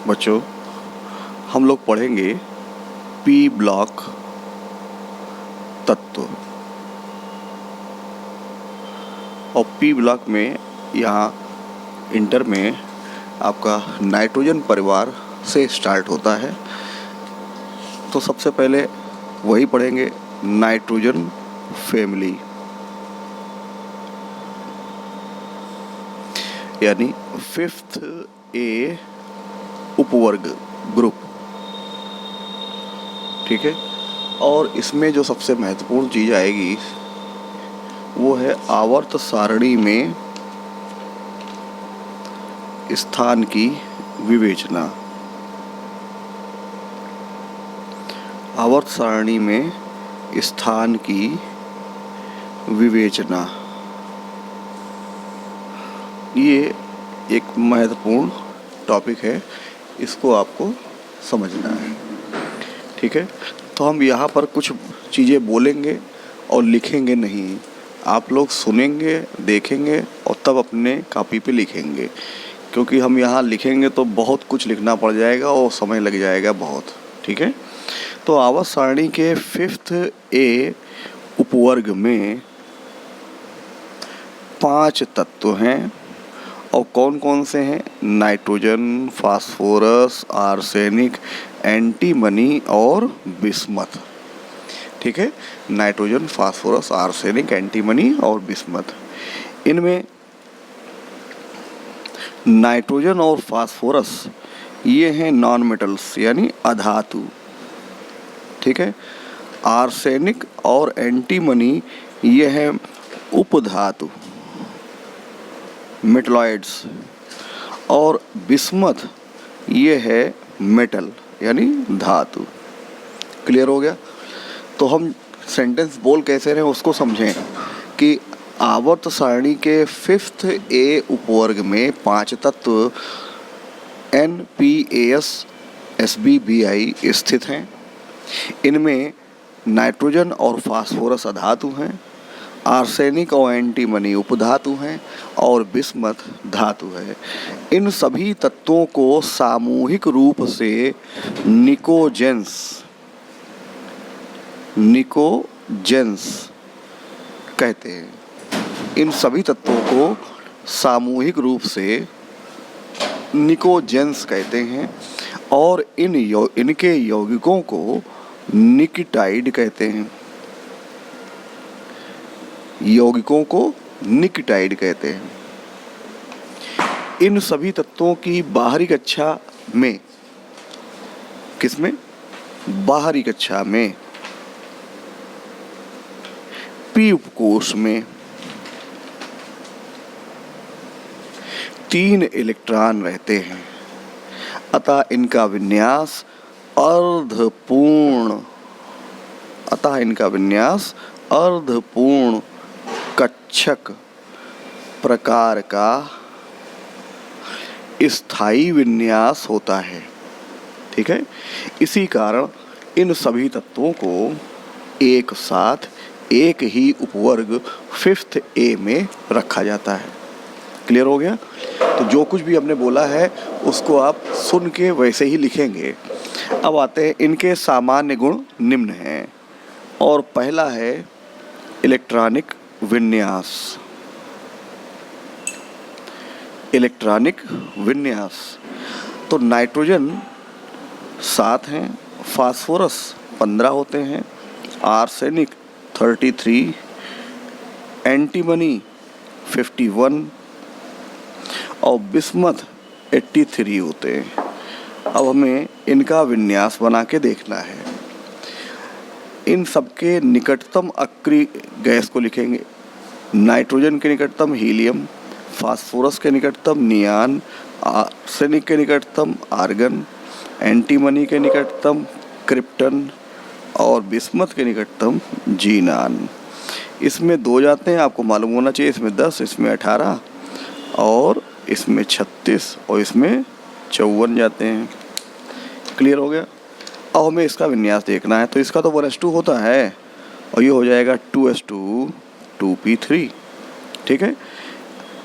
बच्चों, हम लोग पढ़ेंगे पी ब्लॉक तत्व। और पी ब्लॉक में यहाँ इंटर में आपका नाइट्रोजन परिवार से स्टार्ट होता है। तो सबसे पहले वही पढ़ेंगे, नाइट्रोजन फैमिली, यानी 5th ए उपवर्ग ग्रुप। ठीक है। और इसमें जो सबसे महत्वपूर्ण चीज़ आएगी वो है आवर्त सारणी में स्थान की विवेचना। आवर्त सारणी में स्थान की विवेचना, ये एक महत्वपूर्ण टॉपिक है, इसको आपको समझना है। ठीक है। तो हम यहाँ पर कुछ चीज़ें बोलेंगे और लिखेंगे नहीं, आप लोग सुनेंगे, देखेंगे और तब अपने कॉपी पे लिखेंगे, क्योंकि हम यहाँ लिखेंगे तो बहुत कुछ लिखना पड़ जाएगा और समय लग जाएगा बहुत। ठीक है। तो आवर्त सारणी के 5th ए उपवर्ग में 5 तत्व हैं। और कौन कौन से हैं? नाइट्रोजन, फास्फोरस, आर्सेनिक, एंटीमनी और बिस्मथ। ठीक है। नाइट्रोजन, फास्फोरस, आर्सेनिक, एंटीमनी और बिस्मथ। इनमें नाइट्रोजन और फास्फोरस ये हैं नॉन मेटल्स, यानी अधातु। ठीक है। आर्सेनिक और एंटीमनी ये हैं उपधातु, मेटलॉइड्स। और बिस्मथ ये है मेटल, यानी धातु। क्लियर हो गया? तो हम सेंटेंस बोल कैसे रहे उसको समझें कि आवर्त सारणी के 5th ए उपवर्ग में 5 तत्व NPAS SBBI स्थित हैं। इनमें नाइट्रोजन और फास्फोरस अधातु हैं, आर्सेनिक और एंटीमनी उपधातु हैं और बिस्मथ धातु है। इन सभी तत्वों को सामूहिक रूप से निकोजेंस कहते हैं। इन सभी तत्वों को सामूहिक रूप से निकोजेंस कहते हैं और इनके यौगिकों को निकिटाइड कहते हैं। यौगिकों को निकिटाइड कहते हैं। इन सभी तत्वों की बाहरी कक्षा में, किसमें? बाहरी कक्षा में पी उपकोष में 3 इलेक्ट्रॉन रहते हैं। अतः इनका विन्यास अर्धपूर्ण कक्षक प्रकार का स्थायी विन्यास होता है। ठीक है। इसी कारण इन सभी तत्वों को एक साथ एक ही उपवर्ग 5th ए में रखा जाता है। क्लियर हो गया? तो जो कुछ भी हमने बोला है उसको आप सुन के वैसे ही लिखेंगे। अब आते हैं, इनके सामान्य गुण निम्न हैं। और पहला है इलेक्ट्रॉनिक विन्यास। इलेक्ट्रॉनिक विन्यास तो नाइट्रोजन 7 हैं, फास्फोरस 15 होते हैं, आर्सेनिक 33, एंटीमनी 51 और बिस्मथ 83 होते हैं। अब हमें इनका विन्यास बना के देखना है। इन सबके निकटतम अक्रिय गैस को लिखेंगे। नाइट्रोजन के निकटतम हीलियम, फास्फोरस के निकटतम नियान, आर्सेनिक के निकटतम आर्गन, एंटीमनी के निकटतम क्रिप्टन और बिस्मथ के निकटतम जीनान। इसमें 2 जाते हैं, आपको मालूम होना चाहिए। इसमें 10, इसमें 18 और इसमें 36 और इसमें 54 जाते हैं। क्लियर हो गया? अब हमें इसका विन्यास देखना है। तो इसका तो 1s2 होता है और ये हो जाएगा 2s2 2p3। ठीक है।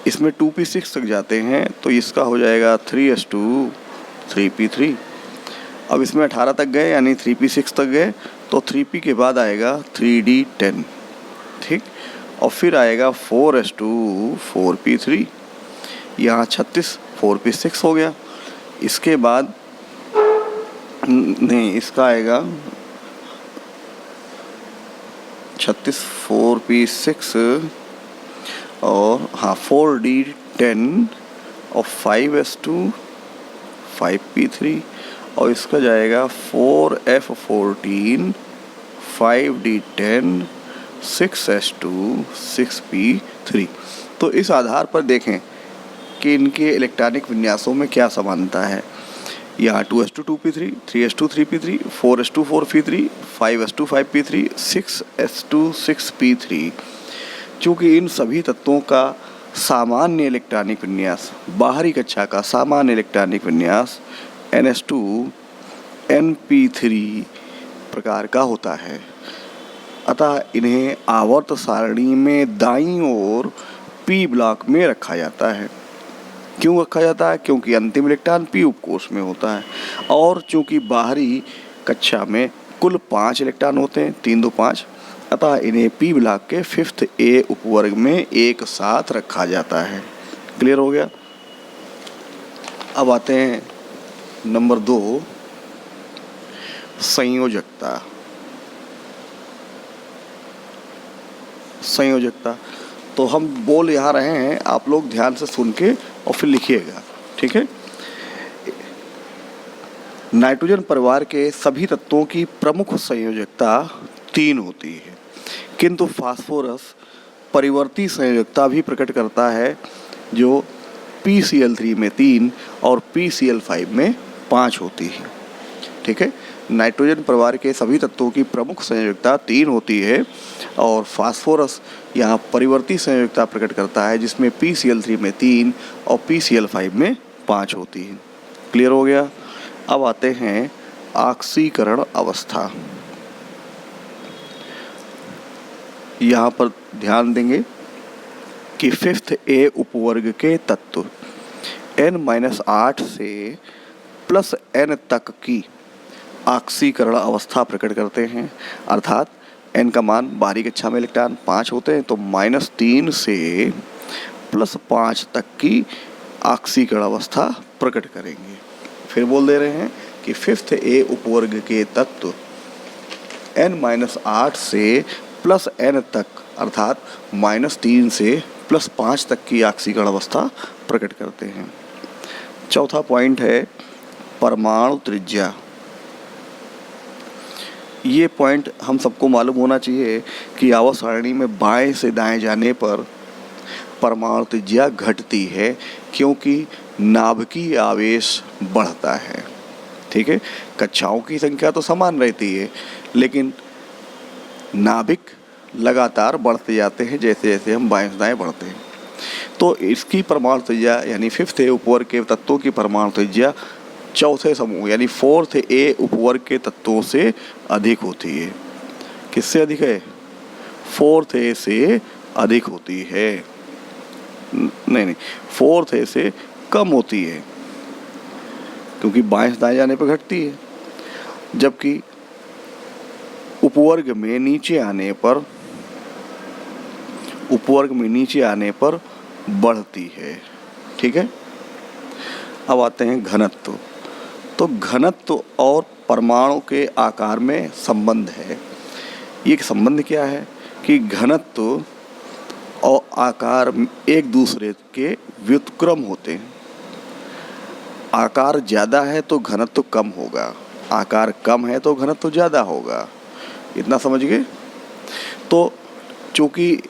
इसमें 2p6 तक जाते हैं तो इसका हो जाएगा 3s2 3p3। अब इसमें 18 तक गए यानी 3p6 तक गए, तो 3p के बाद आएगा 3d10, ठीक। और फिर आएगा 4s2 4p3, यहाँ 36 4p6 हो गया। इसके बाद नहीं, इसका आएगा 36 4p6 और हाँ 4d10 और 5s2 5p3 और इसका जाएगा 4f14 5d10 6s2 6p3। तो इस आधार पर देखें कि इनके इलेक्ट्रॉनिक विन्यासों में क्या समानता है। यहाँ 2s2 2p3 3s2 3p3 4s2 4p3 5s2 5p3 6s2 6p3। चूँकि इन सभी तत्वों का सामान्य इलेक्ट्रॉनिक विन्यास, बाहरी कक्षा का सामान्य इलेक्ट्रॉनिक विन्यास ns2 np3 प्रकार का होता है, अतः इन्हें आवर्त सारणी में दाईं ओर p ब्लॉक में रखा जाता है। क्यों रखा जाता है? क्योंकि अंतिम इलेक्ट्रॉन p उपकोष में होता है और चूंकि बाहरी कक्षा में कुल 5 इलेक्ट्रॉन होते हैं, 3 2 5, अतः इन्हें p ब्लॉक के 5th A उपवर्ग में एक साथ रखा जाता है। क्लियर हो गया। अब आते हैं नंबर 2, संयोजकता। संयोजकता तो हम बोल यहाँ रहे हैं, आप लोग ध्यान से सुन के और फिर लिखिएगा, ठीक है। नाइट्रोजन परिवार के सभी तत्वों की प्रमुख संयोजकता 3 होती है, किंतु फास्फोरस परिवर्ती संयोजकता भी प्रकट करता है जो PCl3 में 3 और PCl5 में 5 होती है, ठीक है। नाइट्रोजन परिवार के सभी तत्वों की प्रमुख संयोजकता 3 होती है और फास्फोरस यहाँ परिवर्ती संयोजकता प्रकट करता है जिसमें PCl3 में 3 और PCl5 में 5 होती है। क्लियर हो गया। अब आते हैं ऑक्सीकरण अवस्था। यहाँ पर ध्यान देंगे कि 5th A उपवर्ग के तत्व n-8 से +n तक की ऑक्सीकरण अवस्था प्रकट करते हैं, अर्थात n का मान बाहरी कक्षा में इलेक्ट्रॉन 5 होते हैं तो -3 से +5 तक की ऑक्सीकरण अवस्था प्रकट करेंगे। फिर बोल दे रहे हैं कि 5th A उपवर्ग के तत्व n-8 से +n तक अर्थात -3 से +5 तक की ऑक्सीकरण अवस्था प्रकट करते हैं। चौथा पॉइंट है परमाणु त्रिज्या। ये पॉइंट हम सबको मालूम होना चाहिए कि आवर्त सारणी में बाएं से दाएं जाने पर परमाणु त्रिज्या घटती है क्योंकि नाभिकीय आवेश बढ़ता है, ठीक है। कक्षाओं की संख्या तो समान रहती है लेकिन नाभिक लगातार बढ़ते जाते हैं जैसे जैसे हम बाएं से दाएं बढ़ते हैं। तो इसकी परमाणु त्रिज्या यानी 5th A उपवर्ग के तत्वों की परमाणु त्रिज्या चौथे समूह यानी 4th A उपवर्ग के तत्वों से अधिक होती है। किससे अधिक है? 4th A से अधिक होती है। नहीं, 4th A से कम होती है क्योंकि बाएं से दाएं जाने पर घटती है, जबकि उपवर्ग में नीचे आने पर बढ़ती है, ठीक है। अब आते हैं घनत्व। तो घनत्व और परमाणु के आकार में संबंध है। ये संबंध क्या है कि घनत्व और आकार एक दूसरे के व्युत्क्रम होते हैं। आकार ज़्यादा है तो घनत्व कम होगा, आकार कम है तो घनत्व ज़्यादा होगा। इतना समझ गए। तो चूँकि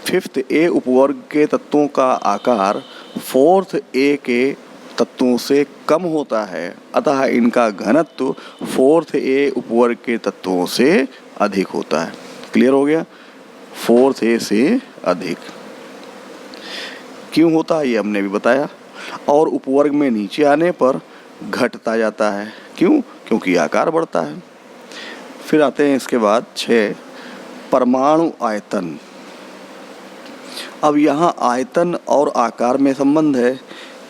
5th A उपवर्ग के तत्वों का आकार 4th A के तत्वों से कम होता है, अतः इनका घनत्व 4th A उपवर्ग के तत्वों से अधिक होता है। क्लियर हो गया। 4th A से अधिक क्यों होता है ये हमने भी बताया। और उपवर्ग में नीचे आने पर घटता जाता है। क्यों? क्योंकि आकार बढ़ता है। फिर आते हैं इसके बाद 6 परमाणु आयतन। अब यहाँ आयतन और आकार में संबंध है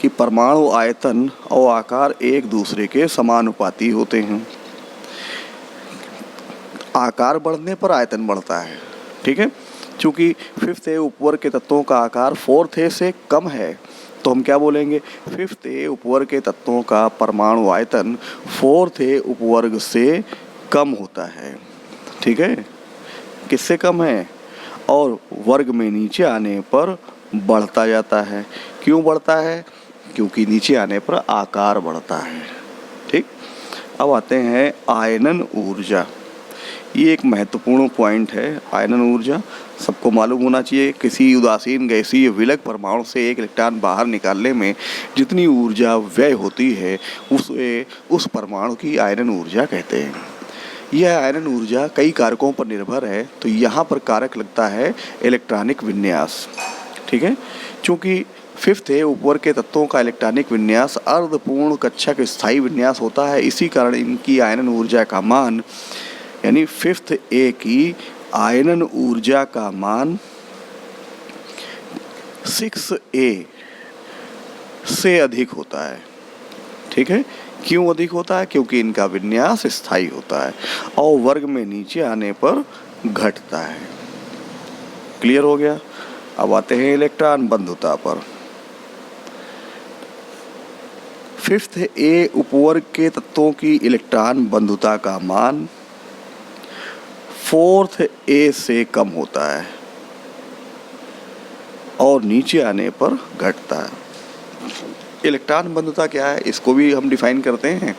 कि परमाणु आयतन और आकार एक दूसरे के समानुपाती होते हैं। आकार बढ़ने पर आयतन बढ़ता है, ठीक है। चूँकि 5th ए उपवर्ग के तत्वों का आकार 4th ए से कम है, तो हम क्या बोलेंगे, 5th ए उपवर्ग के तत्वों का परमाणु आयतन 4th ए उपवर्ग से कम होता है, ठीक है। किससे कम है? और वर्ग में नीचे आने पर बढ़ता जाता है। क्यों बढ़ता है? क्योंकि नीचे आने पर आकार बढ़ता है, ठीक। अब आते हैं आयनन ऊर्जा। ये एक महत्वपूर्ण पॉइंट है। आयनन ऊर्जा सबको मालूम होना चाहिए। किसी उदासीन गैसीय विलग परमाणु से एक इलेक्ट्रॉन बाहर निकालने में जितनी ऊर्जा व्यय होती है उस परमाणु की आयनन ऊर्जा कहते हैं। यह आयनन ऊर्जा कई कारकों पर निर्भर है। तो यहाँ पर कारक लगता है इलेक्ट्रॉनिक विन्यास, ठीक है। चूँकि 5th ए उपवर्ग के तत्वों का इलेक्ट्रॉनिक विन्यास अर्धपूर्ण कक्षक स्थायी विन्यास होता है, इसी कारण इनकी आयनन ऊर्जा का मान, यानी 5th ए की आयनन ऊर्जा का मान 6A से अधिक होता है, ठीक है। क्यों अधिक होता है? क्योंकि इनका विन्यास स्थायी होता है और वर्ग में नीचे आने पर घटता है। क्लियर हो गया? अब आते हैं इलेक्ट्रॉन बंधुता पर। 5th ए उपवर्ग के तत्वों की इलेक्ट्रॉन बंधुता का मान 4th ए से कम होता है और नीचे आने पर घटता है। इलेक्ट्रॉन बंधुता क्या है, इसको भी हम डिफाइन करते हैं।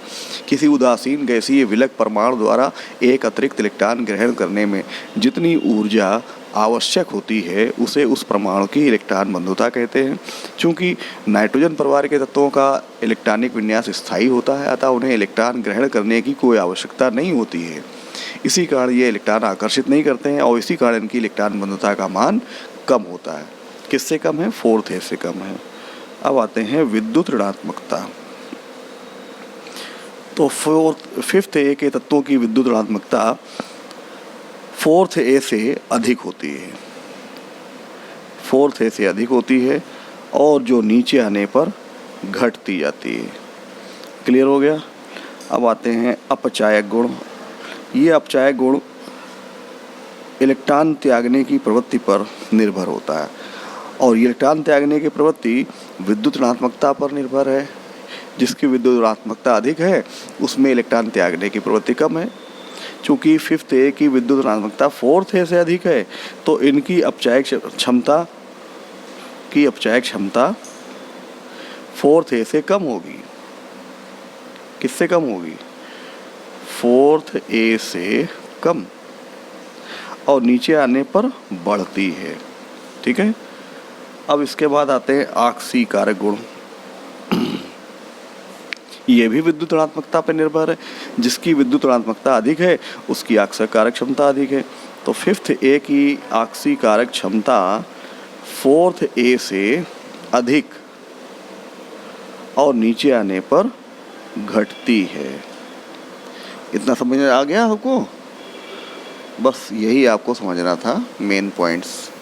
किसी उदासीन गैसीय विलग परमाणु द्वारा एक अतिरिक्त इलेक्ट्रॉन ग्रहण करने में जितनी ऊर्जा आवश्यक होती है उसे उस परमाणु की इलेक्ट्रॉन बंधुता कहते हैं। चूँकि नाइट्रोजन परिवार के तत्वों का इलेक्ट्रॉनिक विन्यास स्थायी होता है, अतः उन्हें इलेक्ट्रॉन ग्रहण करने की कोई आवश्यकता नहीं होती है। इसी कारण ये इलेक्ट्रॉन आकर्षित नहीं करते हैं और इसी कारण इनकी इलेक्ट्रॉन बंधुता का मान कम होता है। किससे कम है? 4th ए से कम है। अब आते हैं विद्युत ऋणात्मकता। तो 5th ए के तत्वों की विद्युत ऋणात्मकता 4th ए से अधिक होती है, 4th ए से अधिक होती है और जो नीचे आने पर घटती जाती है। क्लियर हो गया? अब आते हैं अपचायक गुण। ये अपचायक गुण इलेक्ट्रॉन त्यागने की प्रवृत्ति पर निर्भर होता है और इलेक्ट्रॉन त्यागने की प्रवृत्ति विद्युत ऋणात्मकता पर निर्भर है। जिसकी विद्युत ऋणात्मकता अधिक है उसमें इलेक्ट्रॉन त्यागने की प्रवृत्ति कम है। चूँकि 5th ए की विद्युत ऋणात्मकता 4th ए से अधिक है तो इनकी अपचायक क्षमता 4th ए से कम होगी। किससे कम होगी? 4th ए से कम और नीचे आने पर बढ़ती है, ठीक है। अब इसके बाद आते हैं आक्सीय कारक गुण। ये भी विद्युत ऋणात्मकता पर निर्भर है। जिसकी विद्युत ऋणात्मकता अधिक है उसकी आक्सीय कारक क्षमता अधिक है। तो 5th ए की आक्सीय कारक क्षमता 4th ए से अधिक और नीचे आने पर घटती है। इतना समझ में आ गया आपको? बस यही आपको समझना था, मेन पॉइंट्स।